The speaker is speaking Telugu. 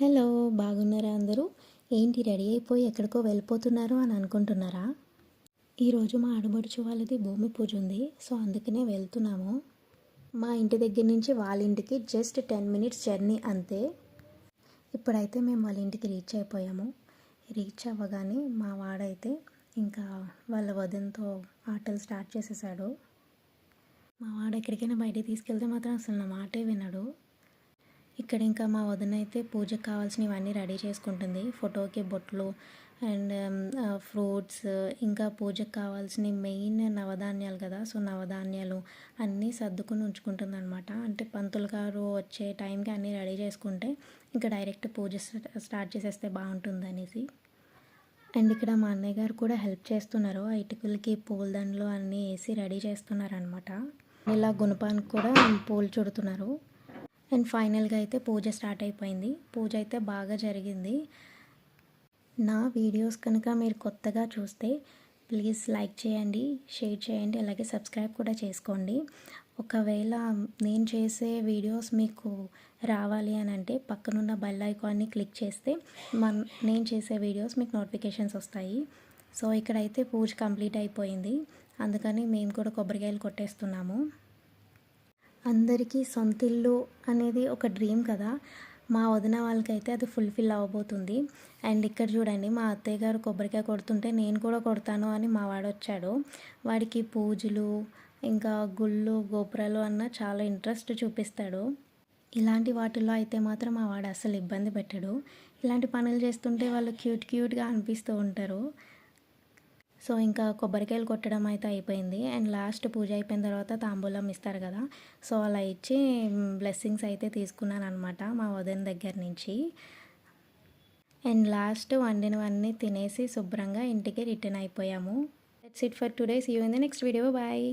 హలో, బాగున్నారా అందరూ? ఏంటి రెడీ అయిపోయి ఎక్కడికో వెళ్ళిపోతున్నారు అని అనుకుంటున్నారా? ఈరోజు మా ఆడబడుచు వాళ్ళది భూమి పూజ ఉంది. సో అందుకనే వెళ్తున్నాము. మా ఇంటి దగ్గర నుంచి వాళ్ళ ఇంటికి జస్ట్ 10 మినిట్స్ జర్నీ అంతే. ఇప్పుడైతే మేము వాళ్ళ ఇంటికి రీచ్ అయిపోయాము. రీచ్ అవ్వగానే మా వాడైతే ఇంకా వాళ్ళ వదినతో ఆటలు స్టార్ట్ చేసేసాడు. మా వాడు ఎక్కడికైనా బయటికి తీసుకెళ్తే మాత్రం అసలు నా మాటే వినడు. ఇక్కడ ఇంకా మా వదిన అయితే పూజకు కావాల్సినవన్నీ రెడీ చేసుకుంటుంది. ఫోటోకి బొట్లు అండ్ ఫ్రూట్స్, ఇంకా పూజకు కావాల్సిన మెయిన్ నవధాన్యాలు కదా, సో నవధాన్యాలు అన్నీ సర్దుకుని ఉంచుకుంటుంది అనమాట. అంటే పంతులు గారు వచ్చే టైంకి అన్నీ రెడీ చేసుకుంటే ఇంకా డైరెక్ట్ పూజ స్టార్ట్ చేసేస్తే బాగుంటుంది అనేసి. అండ్ ఇక్కడ మా అన్నయ్య గారు కూడా హెల్ప్ చేస్తున్నారు. ఆ ఇటుకలకి పూలదండలు అన్నీ వేసి రెడీ చేస్తున్నారు అనమాట. ఇలా గుణపానికి కూడా పూలు చుడుతున్నారు. అండ్ ఫైనల్గా అయితే పూజ స్టార్ట్ అయిపోయింది. పూజ అయితే బాగా జరిగింది. నా వీడియోస్ కనుక మీరు కొత్తగా చూస్తే ప్లీజ్ లైక్ చేయండి, షేర్ చేయండి, అలాగే సబ్స్క్రైబ్ కూడా చేసుకోండి. ఒకవేళ నేను చేసే వీడియోస్ మీకు రావాలి అని అంటే పక్కనున్న బెల్ ఐకాన్ని క్లిక్ చేస్తే నేను చేసే వీడియోస్ మీకు నోటిఫికేషన్స్ వస్తాయి. సో ఇక్కడైతే పూజ కంప్లీట్ అయిపోయింది. అందుకని మేము కూడా కొబ్బరికాయలు కొట్టేస్తున్నాము. అందరికీ సొంత ఇల్లు అనేది ఒక డ్రీమ్ కదా. మా వదిన వాళ్ళకైతే అది ఫుల్ఫిల్ అవ్వబోతుంది. అండ్ ఇక్కడ చూడండి, మా అత్తయ్య గారు కొబ్బరికాయ కొడుతుంటే నేను కూడా కొడతాను అని మా వాడు వచ్చాడు. వాడికి పూజలు ఇంకా గుళ్ళు గోపురాలు అన్న చాలా ఇంట్రెస్ట్ చూపిస్తాడు. ఇలాంటి వాటిల్లో అయితే మాత్రం మా వాడు అసలు ఇబ్బంది పెట్టడు. ఇలాంటి పనులు చేస్తుంటే వాళ్ళు క్యూట్గా అనిపిస్తూ ఉంటారు. సో ఇంకా కొబ్బరికాయలు కొట్టడం అయితే అయిపోయింది. అండ్ లాస్ట్ పూజ అయిపోయిన తర్వాత తాంబూలం ఇస్తారు కదా, సో అలా ఇచ్చి బ్లెస్సింగ్స్ అయితే తీసుకున్నాను అనమాట మా వదిన దగ్గర నుంచి. అండ్ లాస్ట్ వండినవన్నీ తినేసి శుభ్రంగా ఇంటికి రిటర్న్ అయిపోయాము. That's it for today. See you in the next video. Bye.